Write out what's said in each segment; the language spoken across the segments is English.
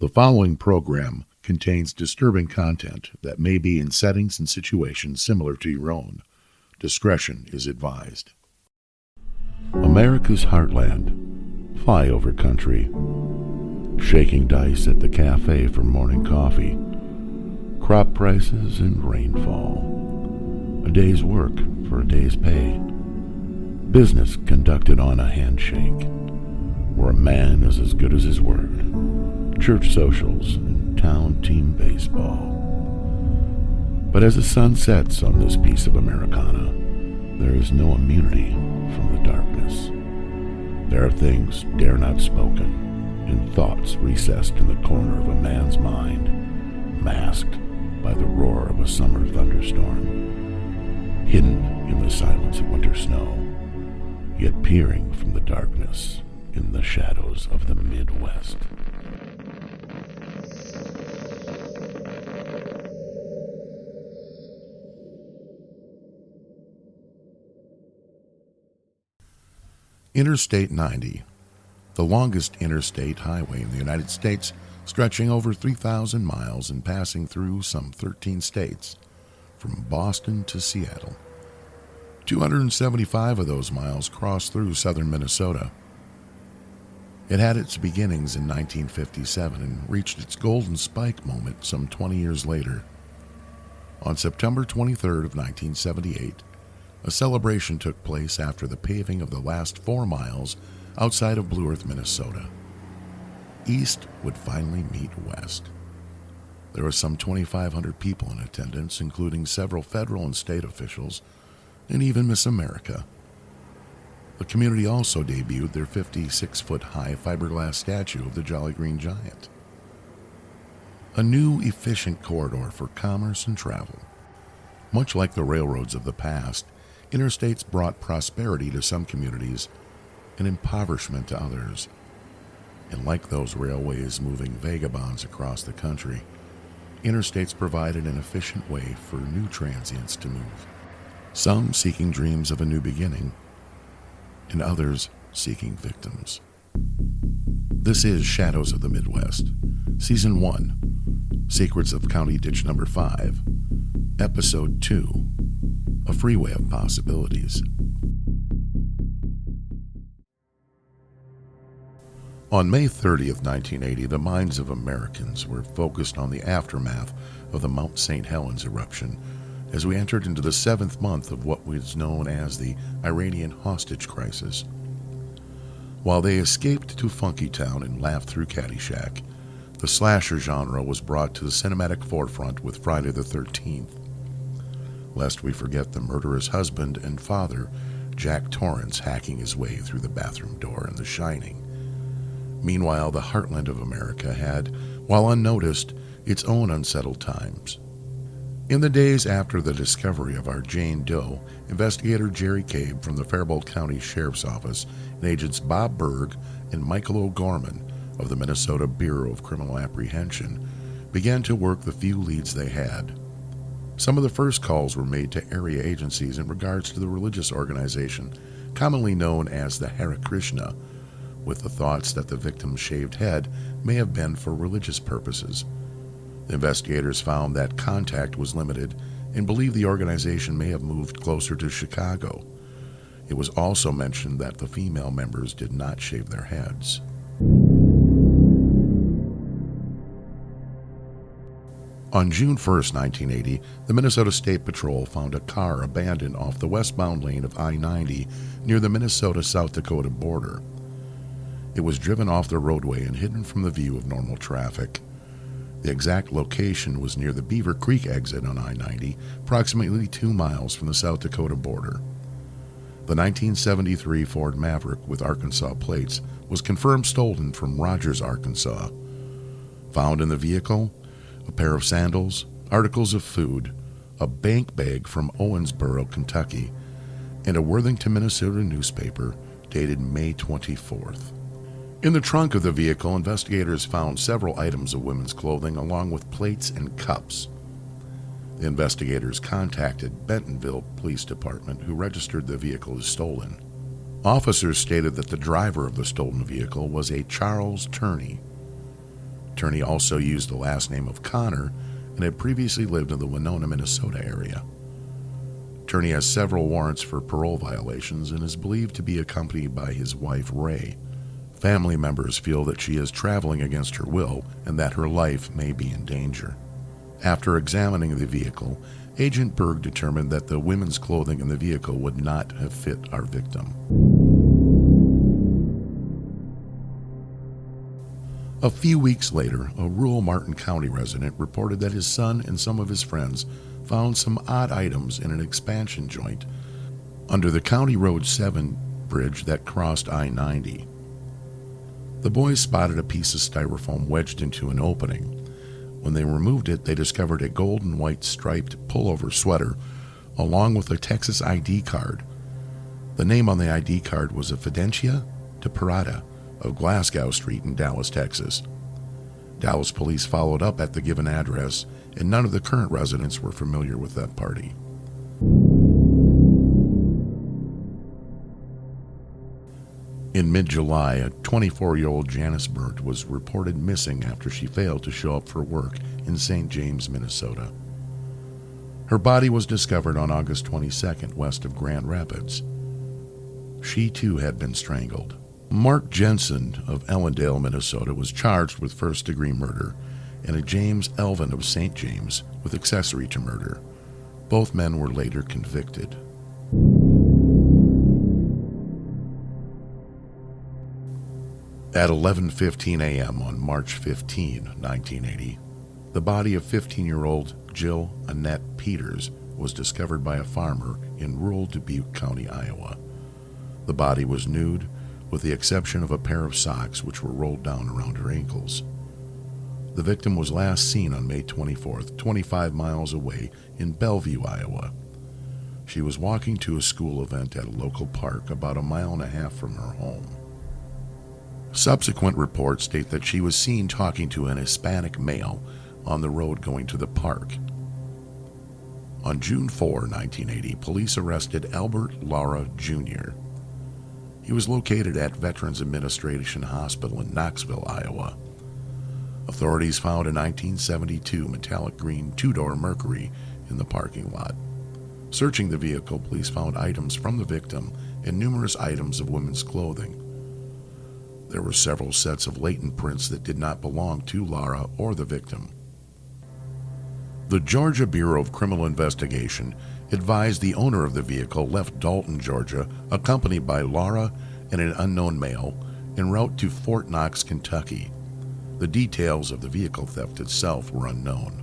The following program contains disturbing content that may be in settings and situations similar to your own. Discretion is advised. America's heartland, flyover country, shaking dice at the cafe for morning coffee, crop prices and rainfall, a day's work for a day's pay, business conducted on a handshake, where a man is as good as his word, church socials, and town team baseball. But as the sun sets on this piece of Americana, there is no immunity from the darkness. There are things dare not spoken, and thoughts recessed in the corner of a man's mind, masked by the roar of a summer thunderstorm, hidden in the silence of winter snow, yet peering from the darkness in the shadows of the Midwest. Interstate 90, the longest interstate highway in the United States, stretching over 3,000 miles and passing through some 13 states, from Boston to Seattle. 275 of those miles cross through southern Minnesota. It had its beginnings in 1957 and reached its golden spike moment some 20 years later. On September 23rd of 1978, a celebration took place after the paving of the last 4 miles outside of Blue Earth, Minnesota. East would finally meet West. There were some 2,500 people in attendance, including several federal and state officials, and even Miss America. The community also debuted their 56-foot-high fiberglass statue of the Jolly Green Giant. A new, efficient corridor for commerce and travel. Much like the railroads of the past, interstates brought prosperity to some communities and impoverishment to others. And like those railways moving vagabonds across the country, interstates provided an efficient way for new transients to move. Some seeking dreams of a new beginning, and others seeking victims. This is Shadows of the Midwest, Season 1, Secrets of County Ditch Number 5, Episode 2, A Freeway of Possibilities. On May 30th, 1980, the minds of Americans were focused on the aftermath of the Mount St. Helens eruption as we entered into the 7th month of what was known as the Iranian hostage crisis. While they escaped to Funkytown and laughed through Caddyshack, the slasher genre was brought to the cinematic forefront with Friday the 13th. Lest we forget the murderous husband and father, Jack Torrance, hacking his way through the bathroom door in The Shining. Meanwhile, the heartland of America had, while unnoticed, its own unsettled times. In the days after the discovery of our Jane Doe, investigator Jerry Cabe from the Faribault County Sheriff's Office and agents Bob Berg and Michael O'Gorman of the Minnesota Bureau of Criminal Apprehension began to work the few leads they had. Some of the first calls were made to area agencies in regards to the religious organization commonly known as the Hare Krishna, with the thoughts that the victim's shaved head may have been for religious purposes. The investigators found that contact was limited and believed the organization may have moved closer to Chicago. It was also mentioned that the female members did not shave their heads. On June 1st, 1980, the Minnesota State Patrol found a car abandoned off the westbound lane of I-90 near the Minnesota-South Dakota border. It was driven off the roadway and hidden from the view of normal traffic. The exact location was near the Beaver Creek exit on I-90, approximately 2 miles from the South Dakota border. The 1973 Ford Maverick with Arkansas plates was confirmed stolen from Rogers, Arkansas. Found in the vehicle, a pair of sandals, articles of food, a bank bag from Owensboro, Kentucky, and a Worthington, Minnesota newspaper dated May 24th. In the trunk of the vehicle, investigators found several items of women's clothing along with plates and cups. The investigators contacted Bentonville Police Department, who registered the vehicle as stolen. Officers stated that the driver of the stolen vehicle was a Charles Turney. Turney also used the last name of Connor and had previously lived in the Winona, Minnesota area. Turney has several warrants for parole violations and is believed to be accompanied by his wife, Ray. Family members feel that she is traveling against her will and that her life may be in danger. After examining the vehicle, Agent Berg determined that the women's clothing in the vehicle would not have fit our victim. A few weeks later, a rural Martin County resident reported that his son and some of his friends found some odd items in an expansion joint under the County Road 7 bridge that crossed I-90. The boys spotted a piece of styrofoam wedged into an opening. When they removed it, they discovered a gold and white striped pullover sweater along with a Texas ID card. The name on the ID card was Fidencia de Parada of Glasgow Street in Dallas, Texas. Dallas police followed up at the given address, and none of the current residents were familiar with that party. In mid-July, a 24-year-old Janice Burt was reported missing after she failed to show up for work in St. James, Minnesota. Her body was discovered on August 22nd west of Grand Rapids. She, too, had been strangled. Mark Jensen of Ellendale, Minnesota, was charged with first-degree murder, and a James Elvin of St. James with accessory to murder. Both men were later convicted. At 11:15 a.m. on March 15, 1980, the body of 15-year-old Jill Annette Peters was discovered by a farmer in rural Dubuque County, Iowa. The body was nude, with the exception of a pair of socks which were rolled down around her ankles. The victim was last seen on May 24th, 25 miles away in Bellevue, Iowa. She was walking to a school event at a local park about a mile and a half from her home. Subsequent reports state that she was seen talking to an Hispanic male on the road going to the park. On June 4, 1980, police arrested Albert Lara Jr. He was located at Veterans Administration Hospital in Knoxville, Iowa. Authorities found a 1972 metallic green two-door Mercury in the parking lot. Searching the vehicle, police found items from the victim and numerous items of women's clothing. There were several sets of latent prints that did not belong to Lara or the victim. The Georgia Bureau of Criminal Investigation advised the owner of the vehicle left Dalton, Georgia, accompanied by Lara and an unknown male, en route to Fort Knox, Kentucky. The details of the vehicle theft itself were unknown.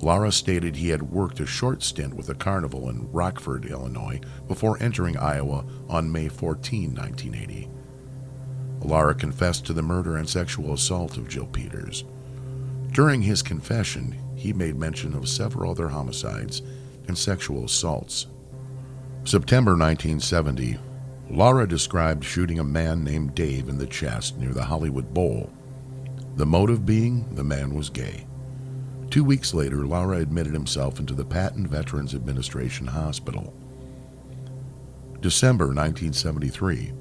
Lara stated he had worked a short stint with a carnival in Rockford, Illinois, before entering Iowa on May 14, 1980. Lara confessed to the murder and sexual assault of Jill Peters. During his confession, he made mention of several other homicides and sexual assaults. September 1970, Lara described shooting a man named Dave in the chest near the Hollywood Bowl. The motive being the man was gay. 2 weeks later, Lara admitted himself into the Patton Veterans Administration Hospital. December 1973,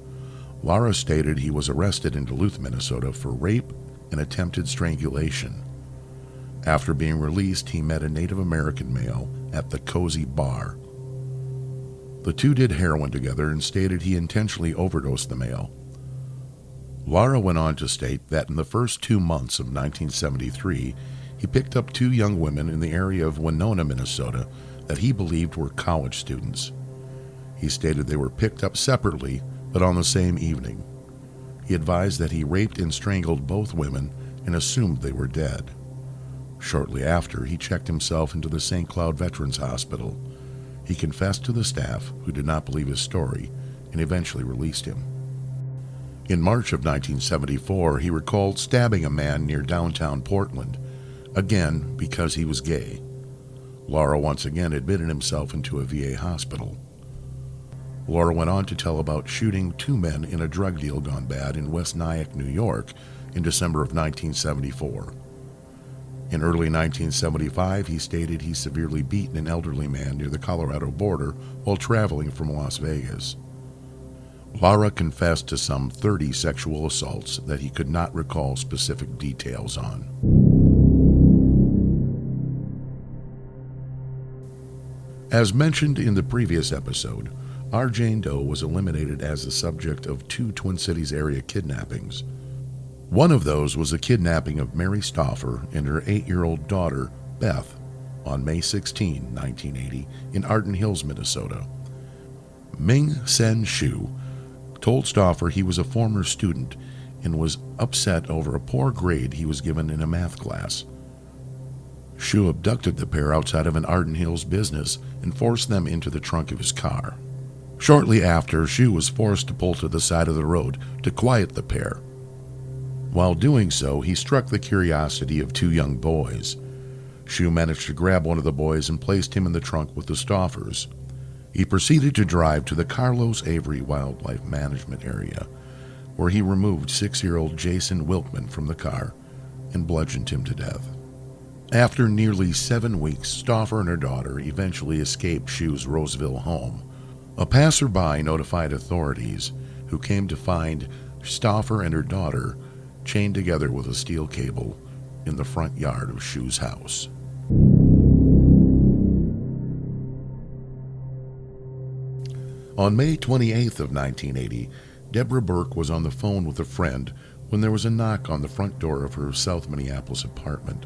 Lara stated he was arrested in Duluth, Minnesota for rape and attempted strangulation. After being released, he met a Native American male at the Cozy Bar. The two did heroin together and stated he intentionally overdosed the male. Lara went on to state that in the first 2 months of 1973, he picked up 2 young women in the area of Winona, Minnesota, that he believed were college students. He stated they were picked up separately, but on the same evening. He advised that he raped and strangled both women and assumed they were dead. Shortly after, he checked himself into the St. Cloud Veterans Hospital. He confessed to the staff, who did not believe his story, and eventually released him. In March of 1974, he recalled stabbing a man near downtown Portland, again because he was gay. Lara once again admitted himself into a VA hospital. Lara went on to tell about shooting 2 men in a drug deal gone bad in West Nyack, New York, in December of 1974. In early 1975, he stated he severely beaten an elderly man near the Colorado border while traveling from Las Vegas. Lara confessed to some 30 sexual assaults that he could not recall specific details on. As mentioned in the previous episode, our Jane Doe was eliminated as the subject of 2 Twin Cities area kidnappings. One of those was the kidnapping of Mary Stauffer and her 8-year-old daughter, Beth, on May 16, 1980, in Arden Hills, Minnesota. Ming Sen Shu told Stauffer he was a former student and was upset over a poor grade he was given in a math class. Shu abducted the pair outside of an Arden Hills business and forced them into the trunk of his car. Shortly after, Shu was forced to pull to the side of the road to quiet the pair. While doing so, he struck the curiosity of 2 young boys. Shu managed to grab one of the boys and placed him in the trunk with the Stauffers. He proceeded to drive to the Carlos Avery Wildlife Management Area, where he removed 6-year-old Jason Wilkman from the car and bludgeoned him to death. After nearly 7 weeks, Stauffer and her daughter eventually escaped Shu's Roseville home. A passerby notified authorities, who came to find Stauffer and her daughter chained together with a steel cable in the front yard of Shu's house. On May 28th of 1980, Deborah Burke was on the phone with a friend when there was a knock on the front door of her South Minneapolis apartment.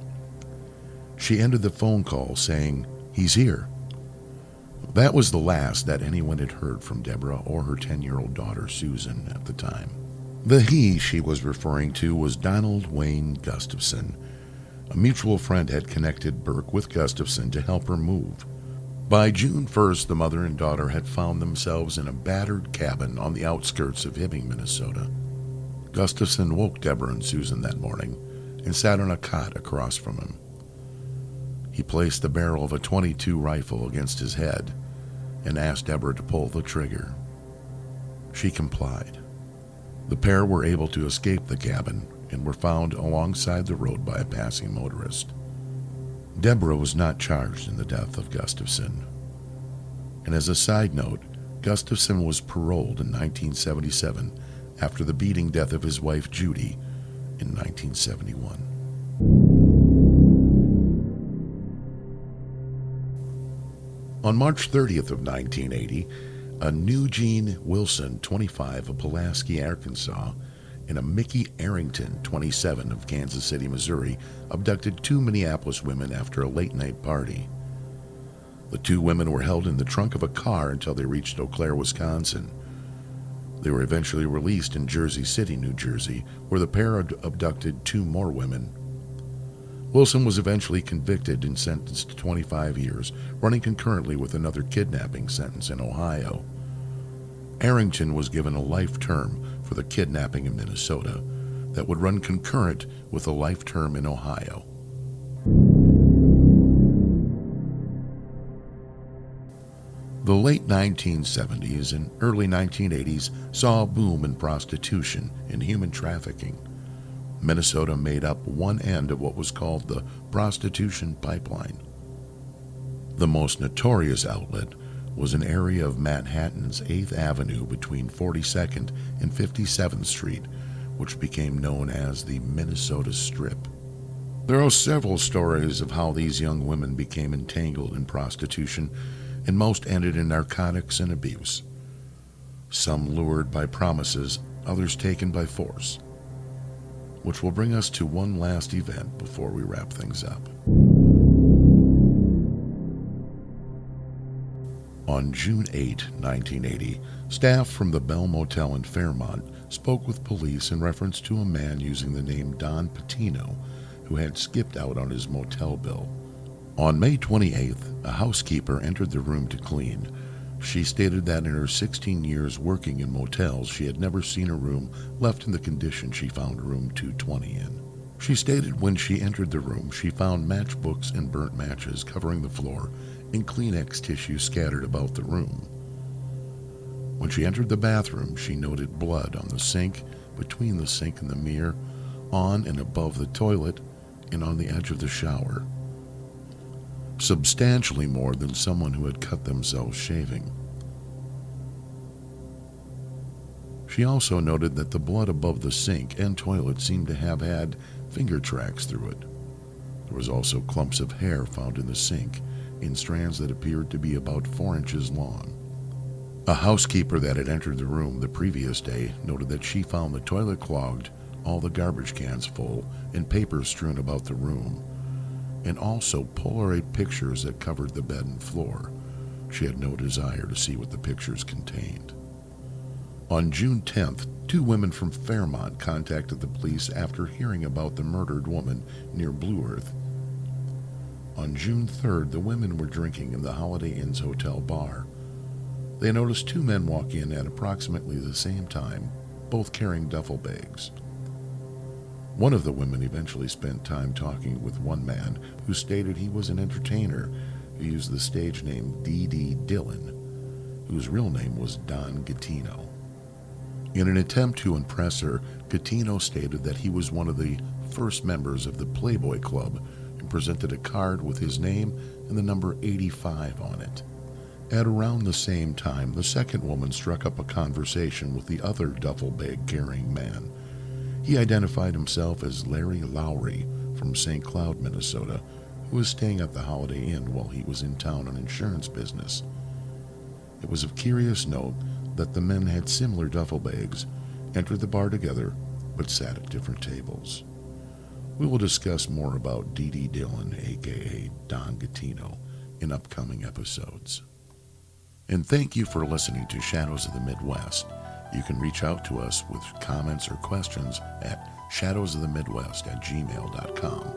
She ended the phone call saying, "He's here." That was the last that anyone had heard from Deborah or her 10-year-old daughter, Susan, at the time. The he she was referring to was Donald Wayne Gustafson. A mutual friend had connected Burke with Gustafson to help her move. By June 1st, the mother and daughter had found themselves in a battered cabin on the outskirts of Hibbing, Minnesota. Gustafson woke Deborah and Susan that morning and sat on a cot across from him. He placed the barrel of a .22 rifle against his head and asked Deborah to pull the trigger. She complied. The pair were able to escape the cabin and were found alongside the road by a passing motorist. Deborah was not charged in the death of Gustafson. And as a side note, Gustafson was paroled in 1977 after the beating death of his wife Judy in 1971. On March 30th of 1980, a Eugene Wilson, 25, of Pulaski, Arkansas, and a Mickey Arrington, 27, of Kansas City, Missouri, abducted 2 Minneapolis women after a late-night party. The 2 women were held in the trunk of a car until they reached Eau Claire, Wisconsin. They were eventually released in Jersey City, New Jersey, where the pair had abducted 2 more women. Wilson was eventually convicted and sentenced to 25 years, running concurrently with another kidnapping sentence in Ohio. Arrington was given a life term for the kidnapping in Minnesota that would run concurrent with a life term in Ohio. The late 1970s and early 1980s saw a boom in prostitution and human trafficking. Minnesota made up one end of what was called the prostitution pipeline. The most notorious outlet was an area of Manhattan's 8th Avenue between 42nd and 57th Street, which became known as the Minnesota Strip. There are several stories of how these young women became entangled in prostitution, and most ended in narcotics and abuse. Some lured by promises, others taken by force. Which will bring us to one last event before we wrap things up. On June 8, 1980, staff from the Bell Motel in Fairmont spoke with police in reference to a man using the name Don Patino, who had skipped out on his motel bill. On May 28th, a housekeeper entered the room to clean. She stated that in her 16 years working in motels, she had never seen a room left in the condition she found room 220 in. She stated when she entered the room, she found matchbooks and burnt matches covering the floor and Kleenex tissue scattered about the room. When she entered the bathroom, she noted blood on the sink, between the sink and the mirror, on and above the toilet, and on the edge of the shower. Substantially more than someone who had cut themselves shaving. She also noted that the blood above the sink and toilet seemed to have had finger tracks through it. There was also clumps of hair found in the sink in strands that appeared to be about 4 inches long. A housekeeper that had entered the room the previous day noted that she found the toilet clogged, all the garbage cans full, and papers strewn about the room, and also Polaroid pictures that covered the bed and floor. She had no desire to see what the pictures contained. On June 10th, 2 women from Fairmont contacted the police after hearing about the murdered woman near Blue Earth. On June 3rd, the women were drinking in the Holiday Inn's hotel bar. They noticed 2 men walk in at approximately the same time, both carrying duffel bags. One of the women eventually spent time talking with one man who stated he was an entertainer who used the stage name D.D. Dillon, whose real name was Don Gattino. In an attempt to impress her, Gattino stated that he was one of the first members of the Playboy Club and presented a card with his name and the number 85 on it. At around the same time, the second woman struck up a conversation with the other duffel bag-carrying man. He identified himself as Larry Lowry from St. Cloud, Minnesota, who was staying at the Holiday Inn while he was in town on insurance business. It was of curious note that the men had similar duffel bags, entered the bar together, but sat at different tables. We will discuss more about D.D. Dillon, aka Don Gattino, in upcoming episodes. And thank you for listening to Shadows of the Midwest. You can reach out to us with comments or questions at shadowsofthemidwest@gmail.com.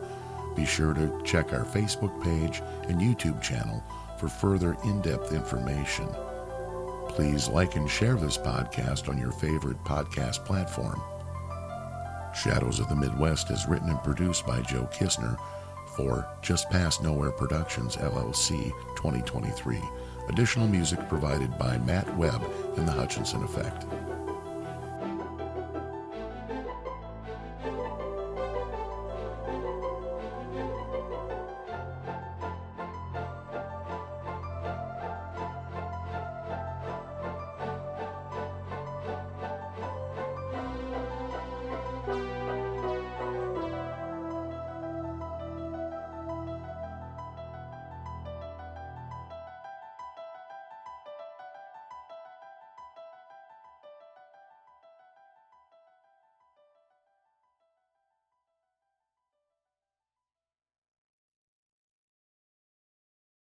Be sure to check our Facebook page and YouTube channel for further in-depth information. Please like and share this podcast on your favorite podcast platform. Shadows of the Midwest is written and produced by Joe Kistner for Just Past Nowhere Productions, LLC, 2023. Additional music provided by Matt Webb and the Hutchinson Effect.